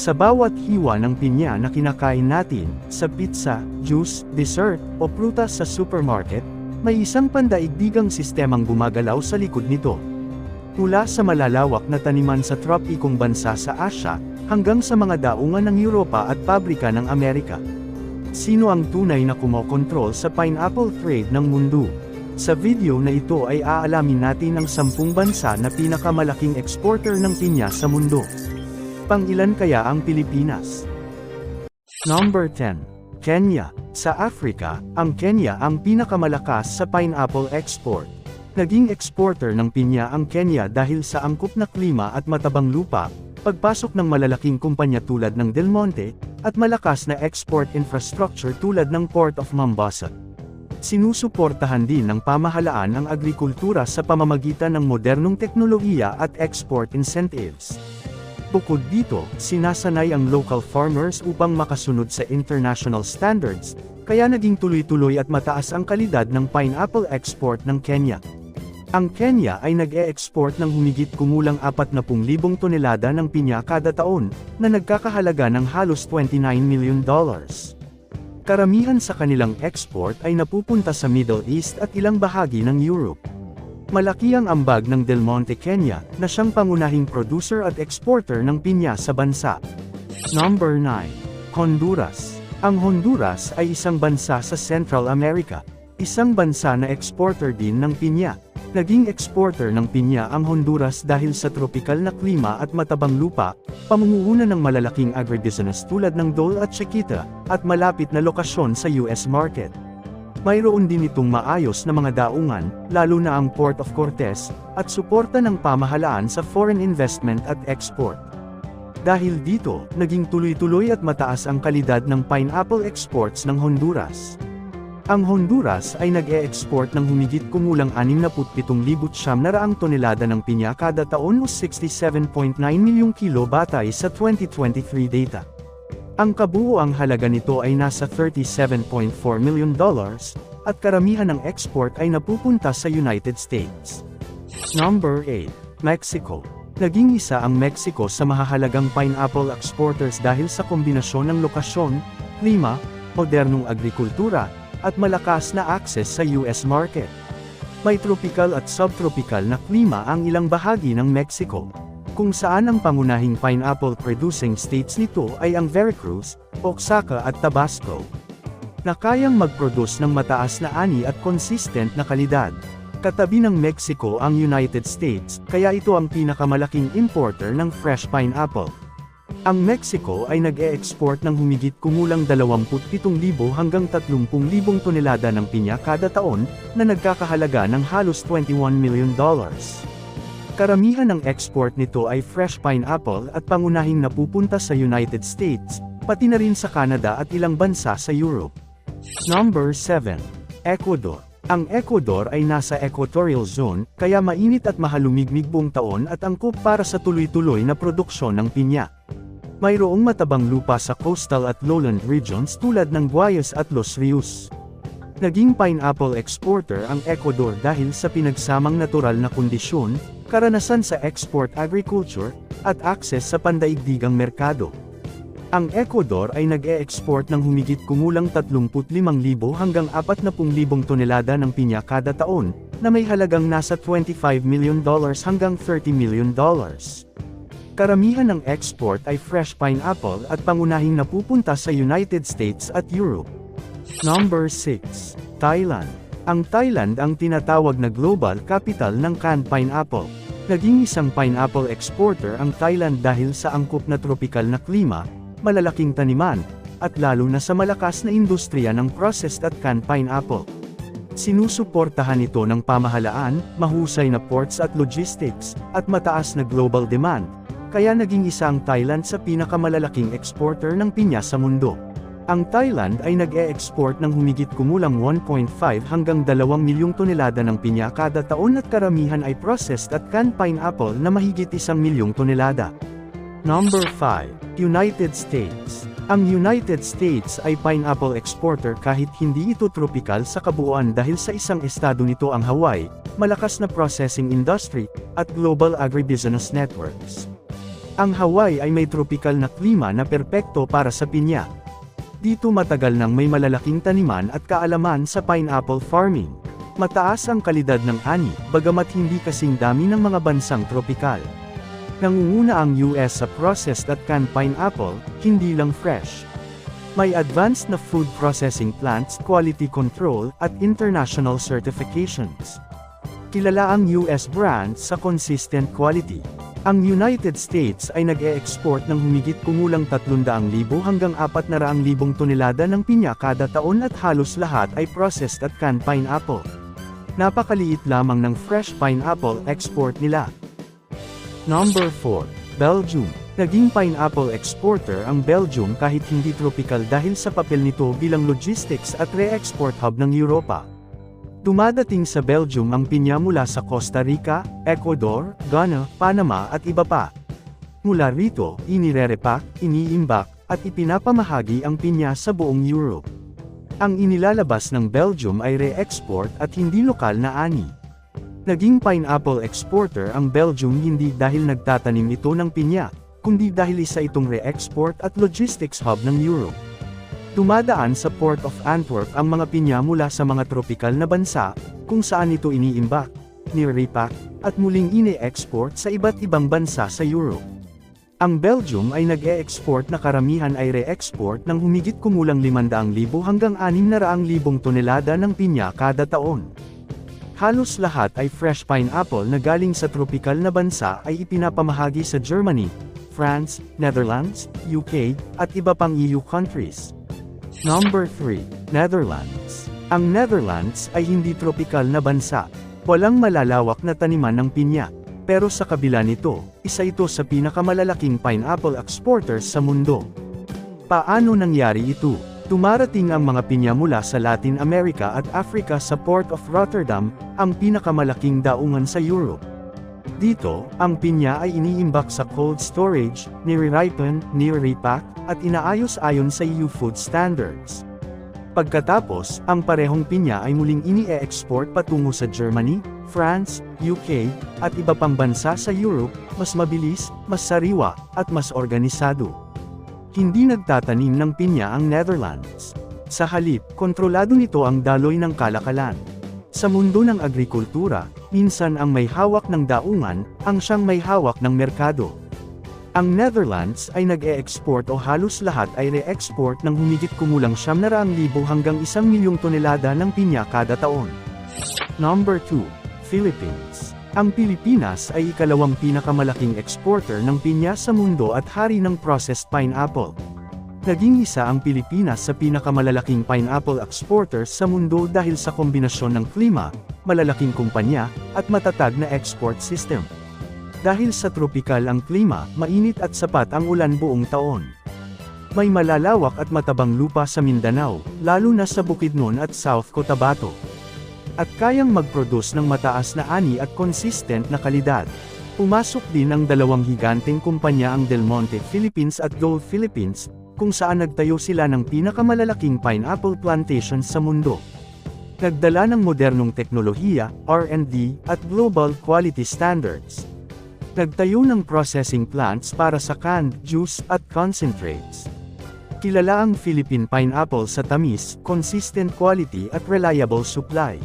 Sa bawat hiwa ng pinya na kinakain natin, sa pizza, juice, dessert, o prutas sa supermarket, may isang pandaigdigang sistemang gumagalaw sa likod nito. Mula sa malalawak na taniman sa tropikong bansa sa Asya, hanggang sa mga daungan ng Europa at pabrika ng Amerika. Sino ang tunay na kumokontrol sa pineapple trade ng mundo? Sa video na ito ay aalamin natin ang 10 bansa na pinakamalaking exporter ng pinya sa mundo. Pang-ilan kaya ang Pilipinas? Number 10. Kenya. Sa Africa, ang Kenya ang pinakamalakas sa pineapple export. Naging exporter ng pinya ang Kenya dahil sa angkop na klima at matabang lupa, pagpasok ng malalaking kumpanya tulad ng Del Monte, at malakas na export infrastructure tulad ng Port of Mombasa. Sinusuportahan din ng pamahalaan ang agrikultura sa pamamagitan ng modernong teknolohiya at export incentives. Bukod dito, sinasanay ang local farmers upang makasunod sa international standards, kaya naging tuloy-tuloy at mataas ang kalidad ng pineapple export ng Kenya. Ang Kenya ay nag-e-export ng humigit kumulang 40,000 tonelada ng pinya kada taon, na nagkakahalaga ng halos $29 million. Karamihan sa kanilang export ay napupunta sa Middle East at ilang bahagi ng Europe. Malaki ang ambag ng Del Monte Kenya, na siyang pangunahing producer at exporter ng pinya sa bansa. Number 9. Honduras. Ang Honduras ay isang bansa sa Central America, isang bansa na exporter din ng pinya. Naging exporter ng pinya ang Honduras dahil sa tropikal na klima at matabang lupa, pamumuhunan ng malalaking agribusiness tulad ng Dole at Chiquita, at malapit na lokasyon sa US market. Mayroon din itong maayos na mga daungan, lalo na ang Port of Cortez, at suporta ng pamahalaan sa foreign investment at export. Dahil dito, naging tuloy-tuloy at mataas ang kalidad ng pineapple exports ng Honduras. Ang Honduras ay nag-e-export ng humigit kumulang 67,900 tonelada ng pinya kada taon o 67.9 milyong kilo batay sa 2023 data. Ang kabuuang halaga nito ay nasa $37.4 million, at karamihan ng export ay napupunta sa United States. Number 8. Mexico. Naging isa ang Mexico sa mahahalagang pineapple exporters dahil sa kombinasyon ng lokasyon, klima, modernong agrikultura, at malakas na access sa US market. May tropical at subtropical na klima ang ilang bahagi ng Mexico, kung saan ang pangunahing pineapple producing states nito ay ang Veracruz, Oaxaca at Tabasco, na kayang mag-produce ng mataas na ani at consistent na kalidad. Katabi ng Mexico ang United States, kaya ito ang pinakamalaking importer ng fresh pineapple. Ang Mexico ay nag-e-export ng humigit kumulang 27,000 hanggang 30,000 tonelada ng pinya kada taon, na nagkakahalaga ng halos $21 million. Karamihan ng export nito ay fresh pineapple at pangunahing napupunta sa United States, pati na rin sa Canada at ilang bansa sa Europe. Number 7. Ecuador. Ang Ecuador ay nasa equatorial zone, kaya mainit at mahalumigmig buong taon at angkop para sa tuloy-tuloy na produksyon ng pinya. Mayroong matabang lupa sa coastal at lowland regions tulad ng Guayas at Los Rios. Naging pineapple exporter ang Ecuador dahil sa pinagsamang natural na kondisyon, karanasan sa export agriculture, at access sa pandaigdigang merkado. Ang Ecuador ay nag-e-export ng humigit kumulang 35,000 hanggang 40,000 tonelada ng pinya kada taon, na may halagang nasa $25 million hanggang $30 million. Karamihan ng export ay fresh pineapple at pangunahing napupunta sa United States at Europe. Number 6. Thailand. Ang Thailand ang tinatawag na global capital ng canned pineapple. Naging isang pineapple exporter ang Thailand dahil sa angkop na tropikal na klima, malalaking taniman, at lalo na sa malakas na industriya ng processed at canned pineapple. Sinusuportahan ito ng pamahalaan, mahusay na ports at logistics, at mataas na global demand, kaya naging isa ang Thailand sa pinakamalalaking exporter ng pinya sa mundo. Ang Thailand ay nag-e-export ng humigit kumulang 1.5 hanggang 2 milyong tonelada ng pinya kada taon at karamihan ay processed at canned pineapple na mahigit 1 milyong tonelada. Number 5. United States. Ang United States ay pineapple exporter kahit hindi ito tropical sa kabuuan dahil sa isang estado nito ang Hawaii, malakas na processing industry, at global agribusiness networks. Ang Hawaii ay may tropikal na klima na perpekto para sa pinya. Dito matagal nang may malalaking taniman at kaalaman sa pineapple farming. Mataas ang kalidad ng ani, bagamat hindi kasing dami ng mga bansang tropikal. Nangunguna ang US sa processed at canned pineapple, hindi lang fresh. May advanced na food processing plants, quality control, at international certifications. Kilala ang US brand sa consistent quality. Ang United States ay nag-e-export ng humigit kumulang 300,000 hanggang 400,000 tonelada ng pinya kada taon at halos lahat ay processed at canned pineapple. Napakaliit lamang ng fresh pineapple export nila. Number 4. Belgium. Naging pineapple exporter ang Belgium kahit hindi tropical dahil sa papel nito bilang logistics at re-export hub ng Europa. Dumadating sa Belgium ang pinya mula sa Costa Rica, Ecuador, Ghana, Panama at iba pa. Mula rito, inirerepack, iniimbak, at ipinapamahagi ang pinya sa buong Europe. Ang inilalabas ng Belgium ay re-export at hindi lokal na ani. Naging pineapple exporter ang Belgium hindi dahil nagtatanim ito ng pinya, kundi dahil isa itong re-export at logistics hub ng Europe. Dumadaan sa Port of Antwerp ang mga pinya mula sa mga tropikal na bansa, kung saan ito iniimbak, ni-repack, at muling ine-export sa iba't ibang bansa sa Europe. Ang Belgium ay nag-e-export na karamihan ay re-export ng humigit kumulang 500,000 hanggang 600,000 tonelada ng pinya kada taon. Halos lahat ay fresh pineapple na galing sa tropikal na bansa ay ipinapamahagi sa Germany, France, Netherlands, UK, at iba pang EU countries. Number 3. Netherlands. Ang Netherlands ay hindi tropikal na bansa. Walang malalawak na taniman ng pinya. Pero sa kabila nito, isa ito sa pinakamalalaking pineapple exporters sa mundo. Paano nangyari ito? Dumarating ang mga pinya mula sa Latin America at Africa sa Port of Rotterdam, ang pinakamalaking daungan sa Europe. Dito, ang pinya ay iniimbak sa cold storage, nire-ripen, nire-repack, at inaayos ayon sa EU food standards. Pagkatapos, ang parehong pinya ay muling ini-export patungo sa Germany, France, UK, at iba pang bansa sa Europe, mas mabilis, mas sariwa, at mas organisado. Hindi nagtatanim ng pinya ang Netherlands. Sa halip, kontrolado nito ang daloy ng kalakalan. Sa mundo ng agrikultura, minsan ang may hawak ng daungan, ang siyang may hawak ng merkado. Ang Netherlands ay nag-e-export o halos lahat ay re-export ng humigit kumulang 900,000 hanggang 1,000,000 tonelada ng pinya kada taon. Number 2. Philippines. Ang Pilipinas ay ikalawang pinakamalaking exporter ng pinya sa mundo at hari ng processed pineapple. Naging isa ang Pilipinas sa pinakamalalaking pineapple exporters sa mundo dahil sa kombinasyon ng klima, malalaking kumpanya, at matatag na export system. Dahil sa tropikal ang klima, mainit at sapat ang ulan buong taon. May malalawak at matabang lupa sa Mindanao, lalo na sa Bukidnon at South Cotabato. At kayang mag-produce ng mataas na ani at consistent na kalidad. Pumasok din ang dalawang higanteng kumpanya ang Del Monte Philippines at Dole Philippines, kung saan nagtayo sila ng pinakamalalaking pineapple plantation sa mundo. Nagdala ng modernong teknolohiya, R&D, at global quality standards. Nagtayo ng processing plants para sa canned, juice, at concentrates. Kilala ang Philippine pineapple sa tamis, consistent quality at reliable supply.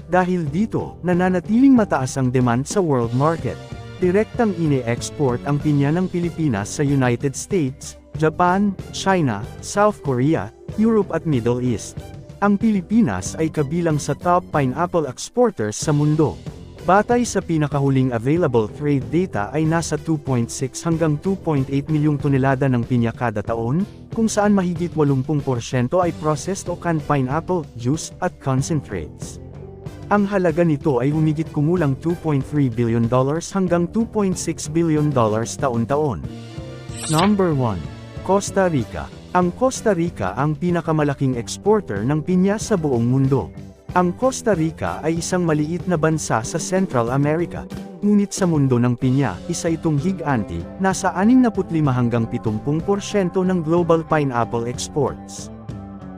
Dahil dito, nananatiling mataas ang demand sa world market. Direktang ine-export ang pinya ng Pilipinas sa United States, Japan, China, South Korea, Europe at Middle East. Ang Pilipinas ay kabilang sa top pineapple exporters sa mundo. Batay sa pinakahuling available trade data ay nasa 2.6 hanggang 2.8 milyong tonelada ng pinya kada taon, kung saan mahigit 80% ay processed o canned pineapple, juice, at concentrates. Ang halaga nito ay humigit kumulang $2.3 billion hanggang $2.6 billion taon-taon. Number 1. Costa Rica. Ang Costa Rica ang pinakamalaking exporter ng pinya sa buong mundo. Ang Costa Rica ay isang maliit na bansa sa Central America. Ngunit sa mundo ng pinya, isa itong higanti, nasa 65 hanggang 70% ng global pineapple exports.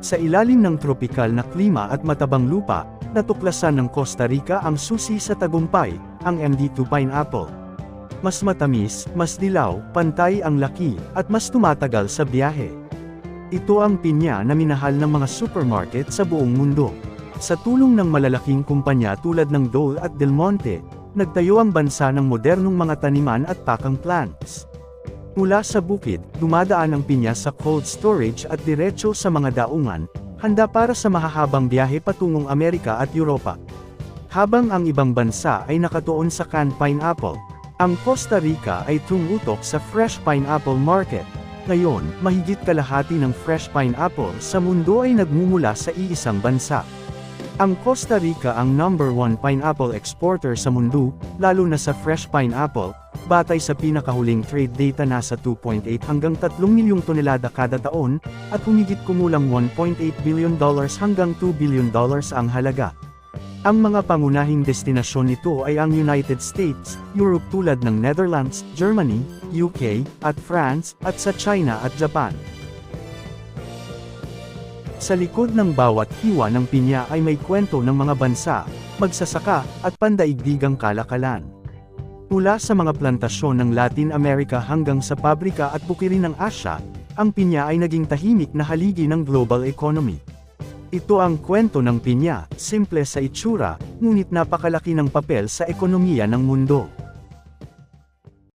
Sa ilalim ng tropikal na klima at matabang lupa, natuklasan ng Costa Rica ang susi sa tagumpay, ang MD2 pineapple. Mas matamis, mas dilaw, pantay ang laki, at mas tumatagal sa biyahe. Ito ang pinya na minahal ng mga supermarket sa buong mundo. Sa tulong ng malalaking kumpanya tulad ng Dole at Del Monte, nagtayo ang bansa ng modernong mga taniman at pakang plants. Mula sa bukid, dumadaan ang pinya sa cold storage at diretso sa mga daungan, handa para sa mahahabang biyahe patungong Amerika at Europa. Habang ang ibang bansa ay nakatuon sa canned pineapple, ang Costa Rica ay tumutok sa fresh pineapple market. Ngayon, mahigit kalahati ng fresh pineapple sa mundo ay nagmumula sa iisang bansa. Ang Costa Rica ang #1 pineapple exporter sa mundo, lalo na sa fresh pineapple, batay sa pinakahuling trade data nasa 2.8 hanggang 3 milyong tonelada kada taon, at humigit kumulang $1.8 billion hanggang $2 billion ang halaga. Ang mga pangunahing destinasyon nito ay ang United States, Europe tulad ng Netherlands, Germany, UK, at France, at sa China at Japan. Sa likod ng bawat hiwa ng pinya ay may kwento ng mga bansa, magsasaka, at pandaigdigang kalakalan. Mula sa mga plantasyon ng Latin America hanggang sa pabrika at bukirin ng Asya, ang pinya ay naging tahimik na haligi ng global economy. Ito ang kwento ng pinya, simple sa itsura, ngunit napakalaki ng papel sa ekonomiya ng mundo.